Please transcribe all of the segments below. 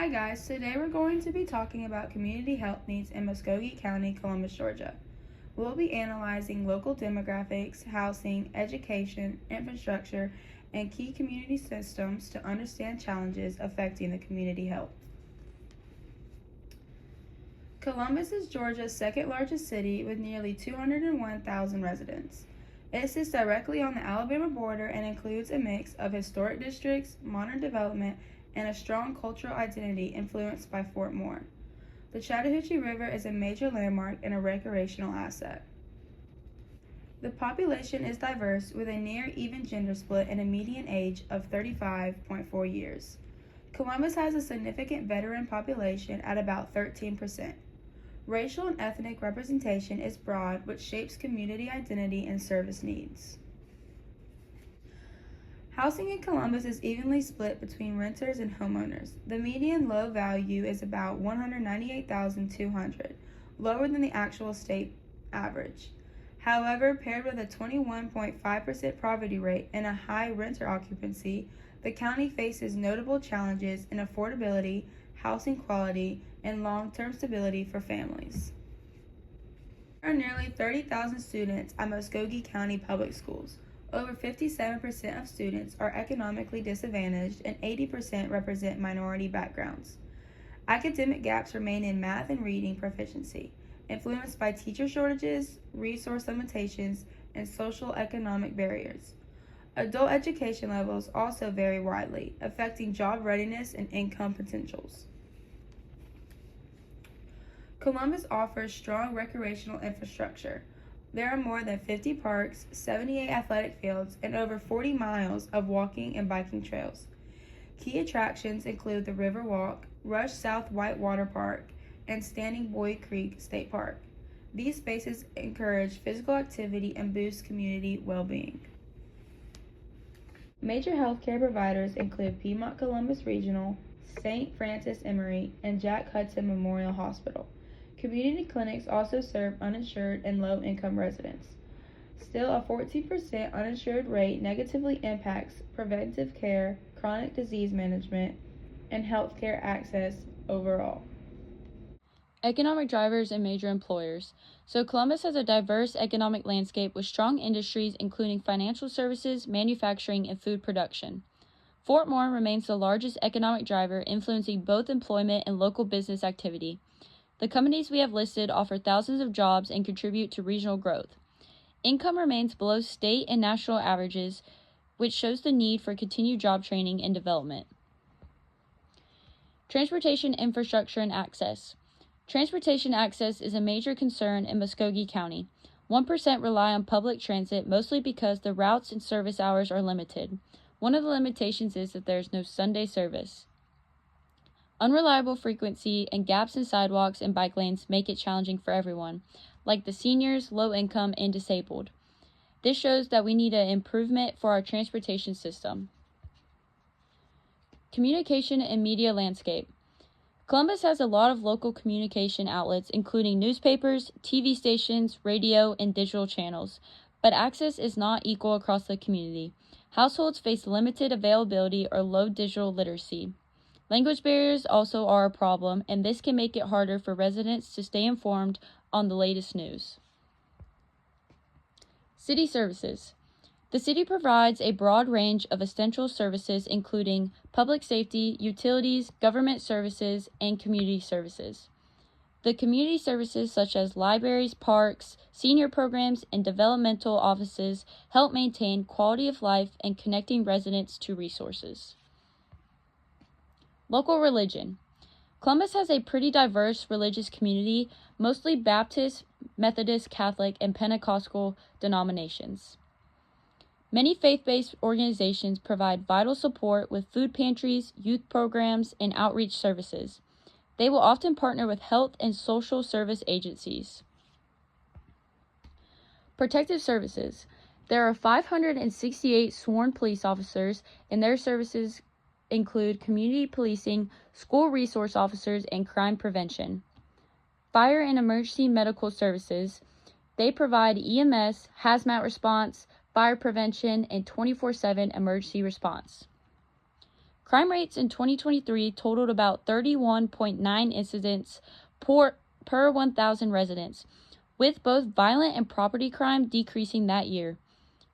Hi guys, today we're going to be talking about community health needs in Muskogee County, Columbus, Georgia. We'll be analyzing local demographics, housing, education, infrastructure, and key community systems to understand challenges affecting the community health. Columbus is Georgia's second largest city with nearly 201,000 residents. It sits directly on the Alabama border and includes a mix of historic districts, modern development, and a strong cultural identity influenced by Fort Moore. The Chattahoochee River is a major landmark and a recreational asset. The population is diverse with a near even gender split and a median age of 35.4 years. Columbus has a significant veteran population at about 13%. Racial and ethnic representation is broad, which shapes community identity and service needs. Housing in Columbus is evenly split between renters and homeowners. The median low value is about $198,200, lower than the actual state average. However, paired with a 21.5% poverty rate and a high renter occupancy, the county faces notable challenges in affordability, housing quality, and long-term stability for families. There are nearly 30,000 students at Muskogee County Public Schools. Over 57% of students are economically disadvantaged and 80% represent minority backgrounds. Academic gaps remain in math and reading proficiency, influenced by teacher shortages, resource limitations, and social economic barriers. Adult education levels also vary widely, affecting job readiness and income potentials. Columbus offers strong recreational infrastructure. There are more than 50 parks, 78 athletic fields, and over 40 miles of walking and biking trails. Key attractions include the River Walk, Rush South Whitewater Park, and Standing Boy Creek State Park. These spaces encourage physical activity and boost community well-being. Major healthcare providers include Piedmont Columbus Regional, St. Francis Emory, and Jack Hudson Memorial Hospital. Community clinics also serve uninsured and low-income residents. Still, a 14% uninsured rate negatively impacts preventive care, chronic disease management, and healthcare access overall. Economic drivers and major employers. So Columbus has a diverse economic landscape with strong industries including financial services, manufacturing, and food production. Fort Moore remains the largest economic driver, influencing both employment and local business activity. The companies we have listed offer thousands of jobs and contribute to regional growth. Income remains below state and national averages, which shows the need for continued job training and development. Transportation infrastructure and access. Transportation access is a major concern in Muskogee County. 1% rely on public transit, mostly because the routes and service hours are limited. One of the limitations is that there is no Sunday service. Unreliable frequency and gaps in sidewalks and bike lanes make it challenging for everyone, like the seniors, low income, and disabled. This shows that we need an improvement for our transportation system. Communication and media landscape. Columbus has a lot of local communication outlets, including newspapers, TV stations, radio, and digital channels, but access is not equal across the community. Households face limited availability or low digital literacy. Language barriers also are a problem, and this can make it harder for residents to stay informed on the latest news. City services. The city provides a broad range of essential services including public safety, utilities, government services, and community services. The community services such as libraries, parks, senior programs, and developmental offices help maintain quality of life and connecting residents to resources. Local religion. Columbus has a pretty diverse religious community, mostly Baptist, Methodist, Catholic, and Pentecostal denominations. Many faith-based organizations provide vital support with food pantries, youth programs, and outreach services. They will often partner with health and social service agencies. Protective services. There are 568 sworn police officers, and their services include community policing, school resource officers, and crime prevention. Fire and emergency medical services. They provide EMS, hazmat response, fire prevention, and 24/7 emergency response. Crime rates in 2023 totaled about 31.9 incidents per 1,000 residents, with both violent and property crime decreasing that year.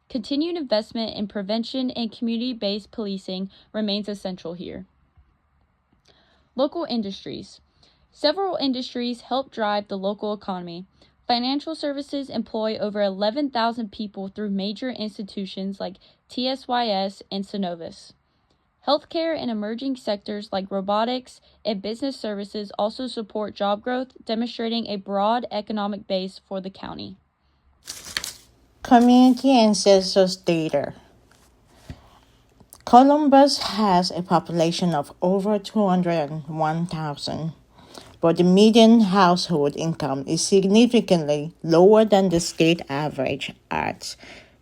Continued investment in prevention and community-based policing remains essential here. Local industries. Several industries help drive the local economy. Financial services employ over 11,000 people through major institutions like TSYS and Synovus. Healthcare and emerging sectors like robotics and business services also support job growth, demonstrating a broad economic base for the county. Community and census data. Columbus has a population of over 201,000, but the median household income is significantly lower than the state average at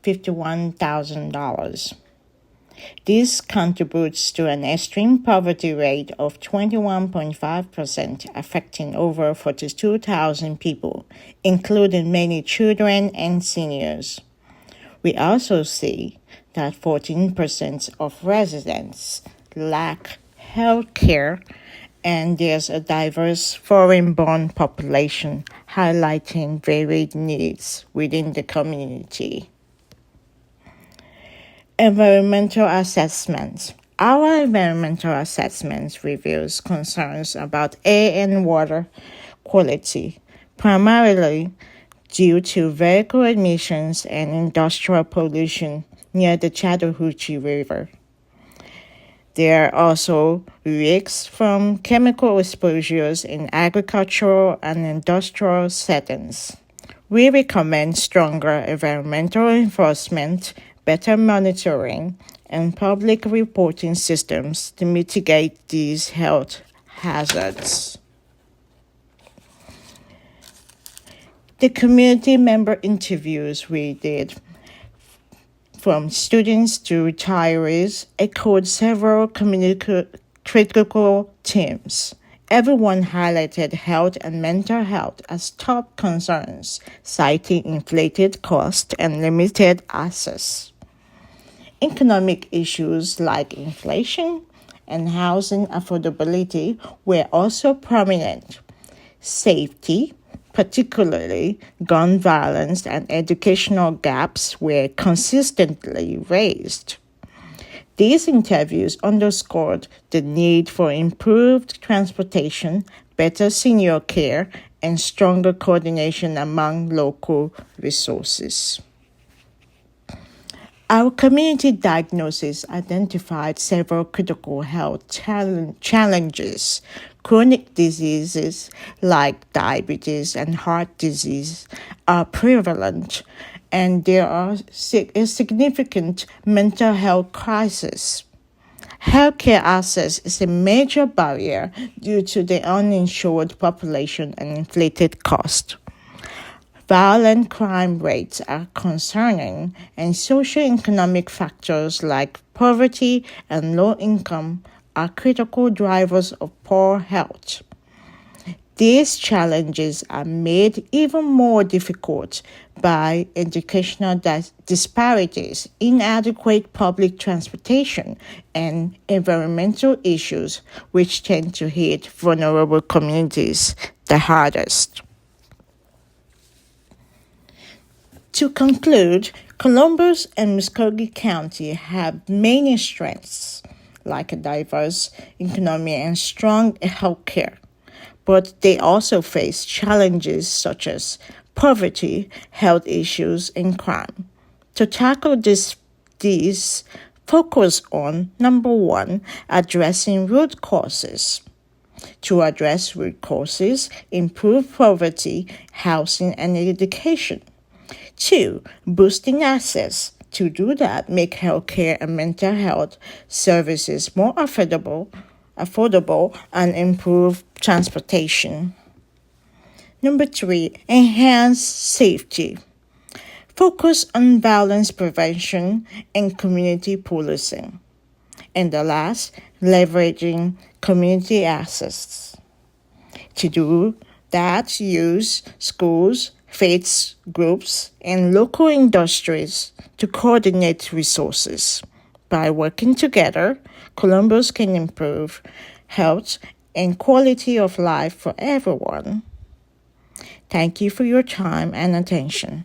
$51,000. This contributes to an extreme poverty rate of 21.5%, affecting over 42,000 people, including many children and seniors. We also see that 14% of residents lack health care, and there's a diverse foreign-born population highlighting varied needs within the community. Environmental assessments. Our environmental assessments reveals concerns about air and water quality, primarily due to vehicle emissions and industrial pollution near the Chattahoochee River. There are also risks from chemical exposures in agricultural and industrial settings. We recommend stronger environmental enforcement, better monitoring, and public reporting systems to mitigate these health hazards. The community member interviews we did, from students to retirees, echoed several critical themes. Everyone highlighted health and mental health as top concerns, citing inflated costs and limited access. Economic issues like inflation and housing affordability were also prominent. Safety, particularly gun violence and educational gaps, were consistently raised. These interviews underscored the need for improved transportation, better senior care, and stronger coordination among local resources. Our community diagnosis identified several critical health challenges. Chronic diseases like diabetes and heart disease are prevalent, and there are a significant mental health crisis. Healthcare access is a major barrier due to the uninsured population and inflated cost. Violent crime rates are concerning, and socioeconomic factors like poverty and low income are critical drivers of poor health. These challenges are made even more difficult by educational disparities, inadequate public transportation, and environmental issues, which tend to hit vulnerable communities the hardest. To conclude, Columbus and Muskogee County have many strengths, like a diverse economy and strong health care, but they also face challenges such as poverty, health issues, and crime. To tackle these focus on, number one, addressing root causes. To address root causes, improve poverty, housing, and education. 2, boosting access. To do that, make healthcare and mental health services more affordable, and improve transportation. Number 3, enhance safety. Focus on violence prevention and community policing. And the last, leveraging community access. To do that, use schools, faith groups, and local industries to coordinate resources. by working together, Columbus can improve health and quality of life for everyone. Thank you for your time and attention.